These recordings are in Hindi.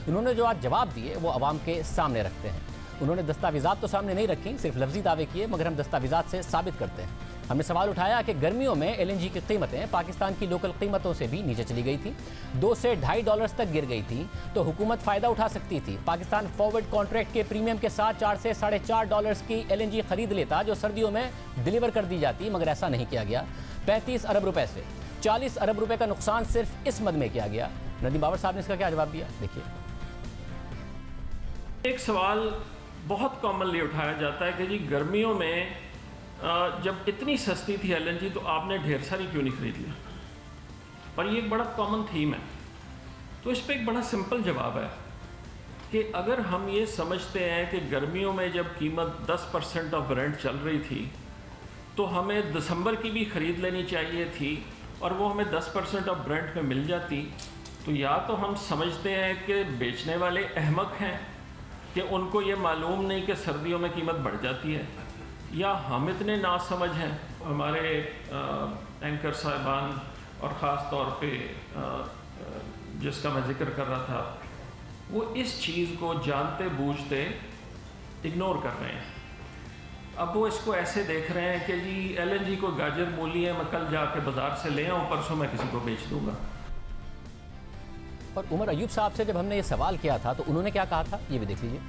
उन्होंने जो आज जवाब दिए वो आवाम के सामने रखते हैं। उन्होंने दस्तावेज़ात तो सामने नहीं रखी, सिर्फ लफ्जी दावे किए, मगर हम दस्तावेज़ात से साबित करते हैं। हमने सवाल उठाया कि गर्मियों में एलएनजी की कीमतें पाकिस्तान की लोकल कीमतों से भी नीचे चली गई थी, $2 से $2.5 तक गिर गई थी, तो हुकूमत फ़ायदा उठा सकती थी। पाकिस्तान फॉरवर्ड कॉन्ट्रैक्ट के प्रीमियम के साथ $4 से $4.5 की एलएनजी खरीद लेता, जो सर्दियों में डिलीवर कर दी जाती, मगर ऐसा नहीं किया गया। 35 अरब रुपए से 40 अरब रुपए का नुकसान सिर्फ इस मद में किया गया। नदीम बाबर साहब ने इसका क्या जवाब दिया, देखिए। एक सवाल बहुत कॉमनली उठाया जाता है कि जी गर्मियों में जब इतनी सस्ती थी एलएनजी तो आपने ढेर सारी क्यों नहीं खरीद लिया। पर ये एक बड़ा कॉमन थीम है, तो इस पर एक बड़ा सिंपल जवाब है कि अगर हम ये समझते हैं कि गर्मियों में जब कीमत 10% ऑफ ब्रेंट चल रही थी तो हमें दिसंबर की भी ख़रीद लेनी चाहिए थी और वो हमें 10% ऑफ ब्रेंट में मिल जाती, तो या तो हम समझते हैं कि बेचने वाले अहमक हैं कि उनको ये मालूम नहीं कि सर्दियों में कीमत बढ़ जाती है, या हम इतने नासमझ हैं। हमारे एंकर साहिबान और ख़ास तौर पे जिसका मैं जिक्र कर रहा था, वो इस चीज़ को जानते बूझते इग्नोर कर रहे हैं। अब वो इसको ऐसे देख रहे हैं कि जी एलएनजी को गाजर मूली है, मैं कल जाके बाज़ार से ले आऊँ, परसों मैं किसी को बेच दूँगा। और उमर अयूब साहब से जब हमने ये सवाल किया था तो उन्होंने क्या कहा था, ये भी देख लीजिए।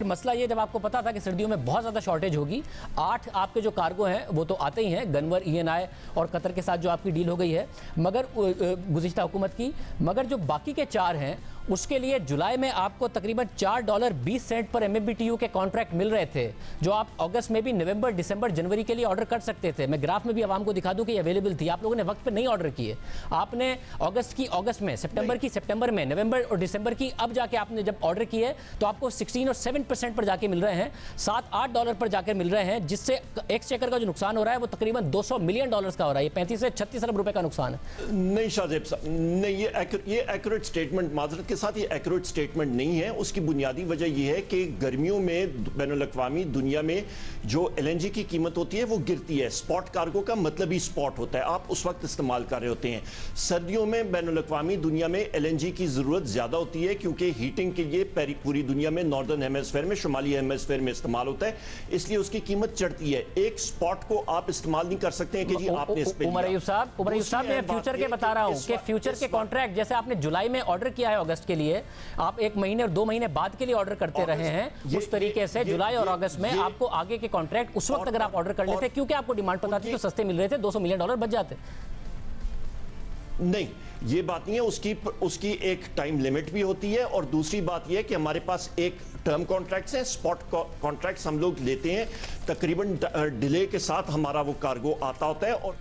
मसला ये, जब आपको पता था कि सर्दियों में बहुत ज़्यादा शॉर्टेज होगी, 8 आपके जो कार्गो हैं वो तो आते ही हैं, गनवर, ENI और कतर के साथ जो आपकी डील हो गई है, मगर गुज़िश्ता हुकूमत की, मगर जो बाकी के 4 हैं उसके लिए जुलाई में आपको तकरीबन $4.20 पर MMBTU के कॉन्ट्रैक्ट मिल रहे थे, जो आप अगस्त में भी, नवंबर, दिसंबर, जनवरी के लिए ऑर्डर कर सकते थे। मैं ग्राफ में भी आवाम को दिखा दूं कि ये अवेलेबल थी। आप लोगों ने वक्त पे नहीं ऑर्डर किए। आपने अगस्त की अगस्त में, सितंबर की सितंबर में, नवंबर और दिसंबर की अब जाके आपने जब ऑर्डर किए तो आपको 16 और 7% पर जाके मिल रहे हैं, $7-8 पर जाकर मिल रहे हैं, जिससे एक्सचेकर का जो नुकसान हो रहा है वो तकरीबन $200 मिलियन का हो रहा है। ये 35 से 36 अरब रुपए का नुकसान है। नहीं शाहजेब साहब, नहीं, ये एक्यूरेट स्टेटमेंट, माजरत के साथ ये एक्यूरेट स्टेटमेंट नहीं है। उसकी बुनियादी वजह यह है कि गर्मियों में बैनुल-अक़वामी दुनिया में जो एलएनजी की कीमत होती है वो गिरती है। स्पॉट कार्गो का मतलब ही स्पॉट होता है, आप उस वक्त इस्तेमाल कर रहे होते हैं। सर्दियों में बैनुल-अक़वामी दुनिया में एलएनजी की ज़रूरत ज़्यादा होती है क्योंकि हीटिंग के लिए पूरी दुनिया में नॉर्दर्न हेमिस्फीयर में, शुमाली हेमिस्फीयर में इस्तेमाल होता है, इसलिए उसकी कीमत चढ़ती है। एक स्पॉट को आप इस्तेमाल नहीं कर सकते हैं कि जी आपने इस पे उमर अयूब साहब, मैं फ्यूचर के बता रहा हूं कि फ्यूचर के कॉन्ट्रैक्ट जैसे आपने जुलाई में ऑर्डर किया है अगस्त के लिए, आप 1 महीने और 2 महीने बाद के लिए ऑर्डर करते रहे हैं, उस तरीके से जुलाई और अगस्त में आपको आगे के कॉन्ट्रैक्ट उस वक्त अगर आप ऑर्डर कर लेते, क्योंकि आपको डिमांड पता थी तो सस्ते मिल रहे थे, $200 मिलियन बच जाते। नहीं, ये बात नहीं है। उसकी एक टाइम लिमिट भी होती है और दूसरी बात यह है कि हमारे पास एक टर्म कॉन्ट्रैक्ट्स हैं, स्पॉट कॉन्ट्रैक्ट्स हम लोग लेते हैं, तकरीबन डिले के साथ हमारा वो कार्गो आता होता है। और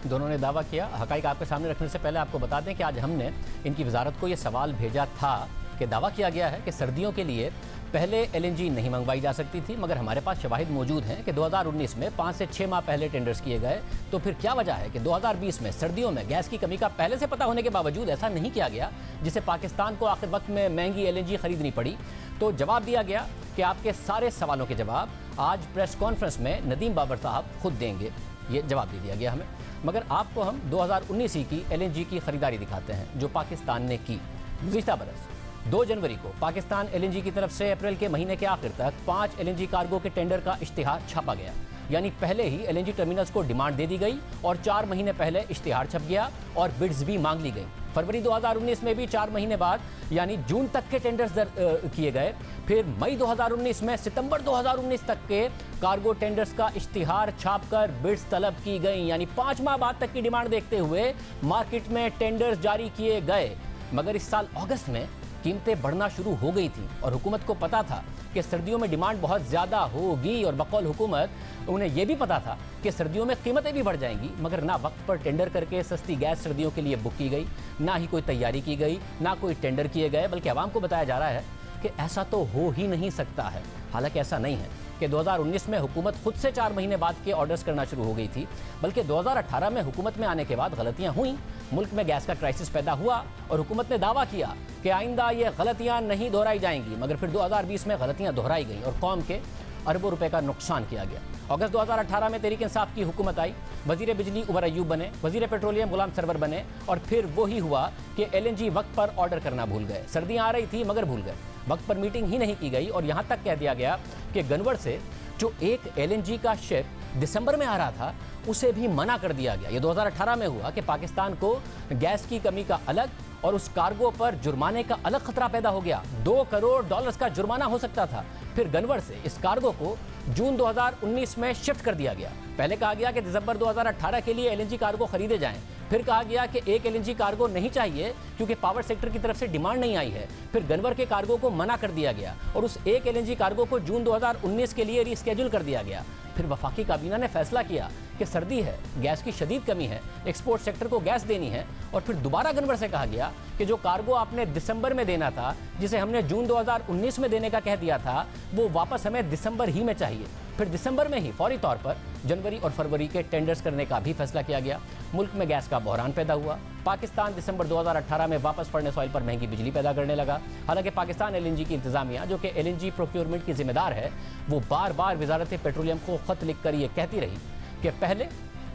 दोनों ने दावा किया। हकाइक आपके सामने रखने से पहले आपको बता दें कि आज हमने इनकी वजारत को ये सवाल भेजा था कि दावा किया गया है कि सर्दियों के लिए पहले एलएनजी नहीं मंगवाई जा सकती थी, मगर हमारे पास शवाहिद मौजूद हैं कि 2019 में 5 से 6 माह पहले टेंडर्स किए गए। तो फिर क्या वजह है कि 2020 में सर्दियों में गैस की कमी का पहले से पता होने के बावजूद ऐसा नहीं किया गया, जिससे पाकिस्तान को आखिर वक्त में महंगी एलएनजी खरीदनी पड़ी। तो जवाब दिया गया कि आपके सारे सवालों के जवाब आज प्रेस कॉन्फ्रेंस में नदीम बाबर साहब खुद देंगे। ये जवाब दे दिया गया हमें, मगर आपको हम 2019 की एलएनजी की खरीदारी दिखाते हैं जो पाकिस्तान ने की। गुज़िश्ता बरस 2 जनवरी को पाकिस्तान एलएनजी की तरफ से अप्रैल के महीने के आखिर तक 5 एलएनजी कार्गो के टेंडर का इश्तिहार छापा गया, यानी पहले ही एलएनजी टर्मिनल्स को डिमांड दे दी गई और 4 महीने पहले इश्तिहार छप गया और बिड्स भी मांग ली गई। फरवरी 2019 में भी 4 महीने बाद यानी जून तक के टेंडर्स किए गए। फिर मई 2019 में सितंबर 2019 तक के कार्गो टेंडर्स का इश्तिहार छापकर बिड्स तलब की गई, यानी 5 माह बाद तक की डिमांड देखते हुए मार्केट में टेंडर्स जारी किए गए। मगर इस साल अगस्त में कीमतें बढ़ना शुरू हो गई थी और हुकूमत को पता था कि सर्दियों में डिमांड बहुत ज़्यादा होगी और बकौल हुकूमत उन्हें यह भी पता था कि सर्दियों में कीमतें भी बढ़ जाएंगी, मगर ना वक्त पर टेंडर करके सस्ती गैस सर्दियों के लिए बुक की गई, ना ही कोई तैयारी की गई, ना कोई टेंडर किए गए, बल्कि आवाम को बताया जा रहा है कि ऐसा तो हो ही नहीं सकता है। हालांकि ऐसा नहीं है कि 2019 में हुकूमत खुद से 4 महीने बाद के ऑर्डर्स करना शुरू हो गई थी, बल्कि 2018 में हुकूमत में आने के बाद गलतियां हुई, मुल्क में गैस का क्राइसिस पैदा हुआ और हुकूमत ने दावा किया कि आइंदा ये गलतियां नहीं दोहराई जाएंगी, मगर फिर 2020 में गलतियां दोहराई गई और कौम के अरबों रुपए का नुकसान किया गया। अगस्त 2018 में तहरीक इंसाफ की हुकूमत आई, वजीर बिजली उमर अयूब बने, वजीर पेट्रोलियम गुलाम सरवर बने और फिर वही हुआ कि LNG वक्त पर ऑर्डर करना भूल गए। सर्दियां आ रही थी मगर भूल गए, वक्त पर मीटिंग ही नहीं की गई और यहां तक कह दिया गया कि गनवर से जो एक LNG का शिप दिसंबर में आ रहा था उसे भी मना कर दिया गया। ये 2018 में हुआ कि पाकिस्तान को गैस की कमी का अलग और उस कार्गो पर जुर्माने का अलग खतरा पैदा हो गया। $2 करोड़ का जुर्माना हो सकता था। फिर गनवर से इस कार्गो को जून 2019 में शिफ्ट कर दिया गया। पहले कहा गया कि दिसंबर 2018 के लिए LNG कार्गो खरीदे जाएं, फिर कहा गया कि एक LNG कार्गो नहीं चाहिए क्योंकि पावर सेक्टर की तरफ से डिमांड नहीं आई है। फिर गनवर के कार्गो को मना कर दिया गया और उस एक LNG कार्गो को जून 2019 के लिए रीस्केड्यूल कर दिया गया। फिर वफाकी काबीना ने फैसला किया कि सर्दी है, गैस की शदीद कमी है, एक्सपोर्ट सेक्टर को गैस देनी है और फिर दोबारा गनवर से कहा गया कि जो कार्गो आपने दिसंबर में देना था, जिसे हमने जून 2019 में देने का कह दिया था, वो वापस हमें दिसंबर ही में चाहिए। फिर दिसंबर में ही फौरी तौर पर जनवरी और फरवरी के टेंडर्स करने का भी फैसला किया गया। मुल्क में गैस का बहरान पैदा हुआ। पाकिस्तान दिसंबर 2018 में वापस फर्नेस ऑयल पर महंगी बिजली पैदा करने लगा। हालांकि पाकिस्तान LNG की इंतजामिया, जो कि LNG प्रोक्योरमेंट की जिम्मेदार है, वो बार बार वजारत पेट्रोलियम को खत लिखकर ये कहती रही कि पहले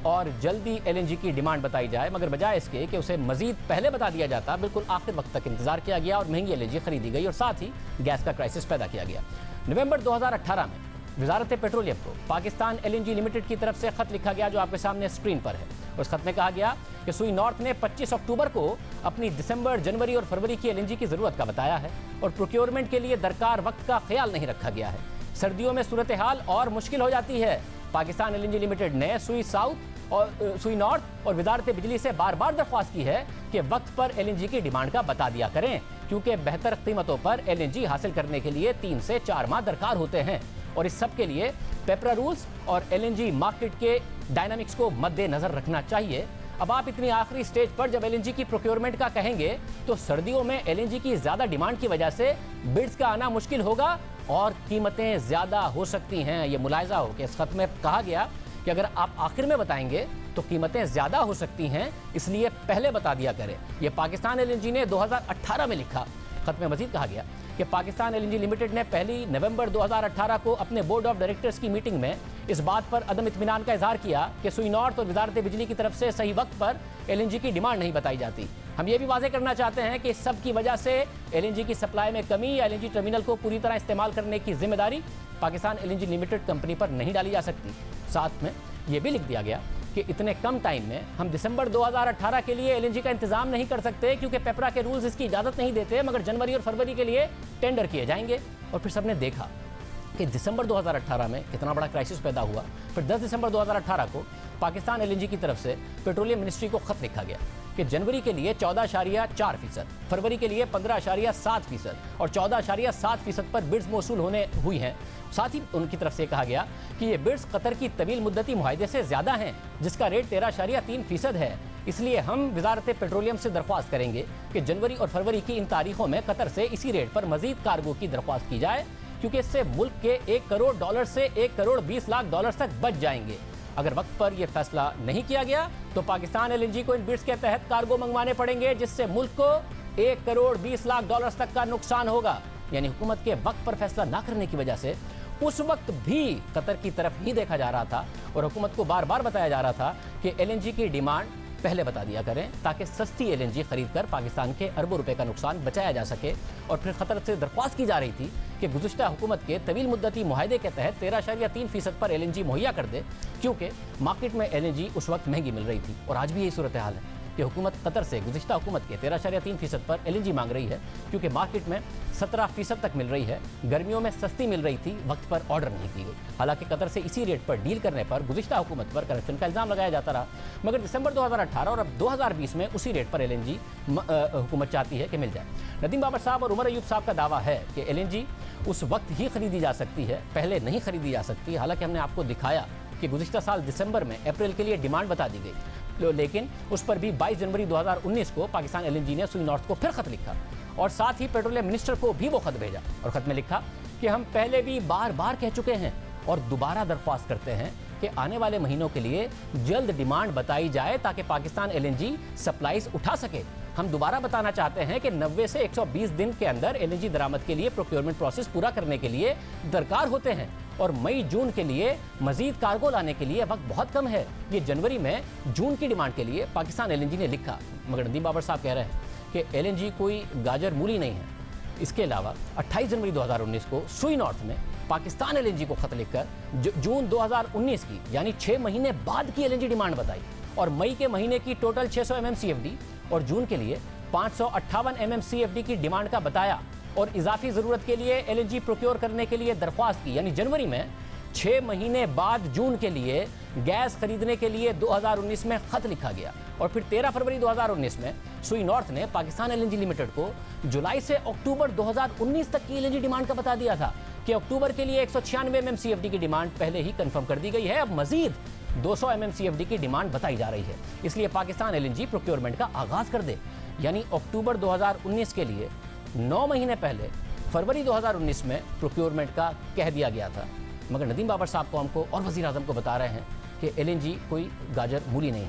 और जल्दी LNG की डिमांड बताई जाए, मगर बजाय इसके कि उसे मजीद पहले बता दिया जाता, बिल्कुल आखिर वक्त तक इंतजार किया गया और महंगी LNG खरीदी गई और साथ ही गैस का क्राइसिस पैदा किया गया। नवंबर 2018 में वजारत पेट्रोलियम को पाकिस्तान LNG लिमिटेड की तरफ से खत लिखा गया, जो आपके सामने स्क्रीन पर है। उस खत में कहा गया कि सुई नॉर्थ ने 25 अक्टूबर को अपनी दिसंबर, जनवरी और फरवरी की LNG की जरूरत का बताया है और प्रोक्योरमेंट के लिए दरकार वक्त का ख्याल नहीं रखा गया है। सर्दियों में सूरत हाल और मुश्किल हो जाती है। पाकिस्तान LNG लिमिटेड ने सुई साउथ और सुई नॉर्थ और वजारत बिजली से बार बार दरख्वास्त की है कि वक्त पर LNG की डिमांड का बता दिया करें, क्योंकि बेहतर कीमतों पर LNG हासिल करने के लिए 3 से 4 माह दरकार होते हैं और इस सब के लिए पेपरा रूल्स और LNG मार्केट के डायनामिक्स को मद्देनजर रखना चाहिए। अब आप इतनी आखिरी स्टेज पर जब LNG की प्रोक्योरमेंट का कहेंगे तो सर्दियों में LNG की ज्यादा डिमांड की वजह से बिड्स का आना मुश्किल होगा और कीमतें ज्यादा हो सकती हैं। ये मुलायजा हो कि इस खत में कहा गया कि अगर आप आखिर में बताएंगे तो कीमतें ज्यादा हो सकती हैं, इसलिए पहले बता दिया करें। यह पाकिस्तान LNG ने 2018 में लिखा। खत में मजीद कहा गया कि पाकिस्तान LNG लिमिटेड ने 1 नवंबर 2018 को अपने बोर्ड ऑफ डायरेक्टर्स की मीटिंग में इस बात पर अदम इत्मीनान का इजहार किया कि सुई नॉर्थ और वजारत बिजली की तरफ से सही वक्त पर LNG की डिमांड नहीं बताई जाती। हम ये भी वाज़ेह करना चाहते हैं कि इस सब की वजह से LNG की सप्लाई में कमी या LNG टर्मिनल को पूरी तरह इस्तेमाल करने की जिम्मेदारी पाकिस्तान LNG लिमिटेड कंपनी पर नहीं डाली जा सकती। साथ में ये भी लिख दिया गया कि इतने कम टाइम में हम दिसंबर 2018 के लिए LNG का इंतजाम नहीं कर सकते क्योंकि पेपरा के रूल्स इसकी इजाज़त नहीं देते, मगर जनवरी और फरवरी के लिए टेंडर किए जाएंगे। और फिर सबने देखा कि दिसंबर 2018 में कितना बड़ा क्राइसिस पैदा हुआ। फिर 10 दिसंबर 2018 को पाकिस्तान LNG की तरफ से पेट्रोलियम मिनिस्ट्री को खत लिखा गया कि जनवरी के लिए 14.4%, फरवरी के लिए 15.7% और 14.7% पर बिड्स मौसूल होने हुई हैं। साथ ही उनकी तरफ से कहा गया कि ये बिड्स कतर की तवील मुद्दती मुआहदे से ज़्यादा हैं, जिसका रेट 13.3% है। इसलिए हम वजारत पेट्रोलियम से दरख्वास्त करेंगे कि जनवरी और फरवरी की इन तारीखों में कतर से इसी रेट पर मजीद कार्गो की दरख्वास्त की जाए, क्योंकि इससे मुल्क के $1 करोड़ से $1,20,00,000 तक बच जाएंगे। अगर वक्त पर यह फैसला नहीं किया गया तो पाकिस्तान LNG को इन बिड्स के तहत कार्गो मंगवाने पड़ेंगे, जिससे मुल्क को $1,20,00,000 तक का नुकसान होगा। यानी हुकूमत के वक्त पर फैसला ना करने की वजह से उस वक्त भी कतर की तरफ ही देखा जा रहा था और हुकूमत को बार बार बताया जा रहा था कि LNG की डिमांड पहले बता दिया करें, ताकि सस्ती LNG खरीद कर पाकिस्तान के अरबों रुपए का नुकसान बचाया जा सके। और फिर खतर से दरख्वास्त की जा रही थी कि गुज़िश्ता हुकूमत के तवील मुद्दती मुआहदे के तहत 13.3% पर LNG मुहैया कर दे, क्योंकि मार्केट में LNG उस वक्त महंगी मिल रही थी। और आज भी यही सूरत हाल है कि हुकूमत कतर से गुज़िश्ता हुकूमत के 13.3% पर LNG मांग रही है, क्योंकि मार्केट में 17% तक मिल रही है। गर्मियों में सस्ती मिल रही थी, वक्त पर ऑर्डर नहीं की गई। हालांकि कतर से इसी रेट पर डील करने पर गुज़िश्ता हुकूमत पर करप्शन का इल्ज़ाम लगाया जाता रहा, मगर दिसंबर 2018 और अब 2020 में उसी रेट पर LNG हुकूमत चाहती है कि मिल जाए। नदीम बाबर साहब और उमर अयूब साहब का दावा है कि LNG उस वक्त ही खरीदी जा सकती है, पहले नहीं खरीदी जा सकती। हालांकि हमने आपको दिखाया कि गुज़िश्ता साल दिसंबर में अप्रैल के लिए डिमांड बता दी गई, लेकिन उस पर भी 22 जनवरी 2019 को पाकिस्तान LNG ने सुई नॉर्थ को फिर खत लिखा और साथ ही पेट्रोलियम मिनिस्टर को भी वो खत भेजा और खत में लिखा कि हम पहले भी बार बार कह चुके हैं और दोबारा दरख्वास्त करते हैं कि आने वाले महीनों के लिए जल्द डिमांड बताई जाए, ताकि पाकिस्तान LNG सप्लाईज उठा सके। हम दोबारा बताना चाहते हैं कि 90 से 120 दिन के अंदर LNG दरामद के लिए प्रोक्योरमेंट प्रोसेस पूरा करने के लिए दरकार होते हैं और मई जून के लिए मजीद कार्गो लाने के लिए वक्त बहुत कम है। ये जनवरी में जून की डिमांड के लिए पाकिस्तान एलएनजी ने लिखा, मगर नदीम बाबर साहब कह रहे हैं कि एलएनजी कोई गाजर मूली नहीं है। इसके अलावा 28 जनवरी 2019 को सुई नॉर्थ ने पाकिस्तान एलएनजी को खत लिखकर जून 2019 की यानी 6 महीने बाद की एलएनजी डिमांड बताई और मई के महीने की टोटल 600 MMCFD और जून के लिए 558 MMCFD की डिमांड का बताया और इजाफी जरूरत के लिए एलएनजी प्रोक्योर करने के लिए दरख्वास्त की। यानी जनवरी में 6 महीने बाद जून के लिए गैस खरीदने के लिए 2019 में खत लिखा गया और फिर 13 फरवरी 2019 में सुई नॉर्थ ने पाकिस्तान एलएनजी लिमिटेड को जुलाई से अक्टूबर 2019 तक की एलएनजी डिमांड का बता दिया था कि अक्टूबर के लिए 196 MMCFD की डिमांड पहले ही कंफर्म कर दी गई है। अब मजीद 200 MMCFD की डिमांड बताई जा रही है, इसलिए पाकिस्तान एलएनजी प्रोक्योरमेंट का आगाज कर दे। यानी अक्टूबर 2019 के लिए 9 महीने पहले फरवरी 2019 में प्रोक्योरमेंट का कह दिया गया था। मगर नदीम बाबर साहब को हमको और वज़ीर आज़म को बता रहे हैं कि एलएनजी कोई गाजर मूली नहीं है।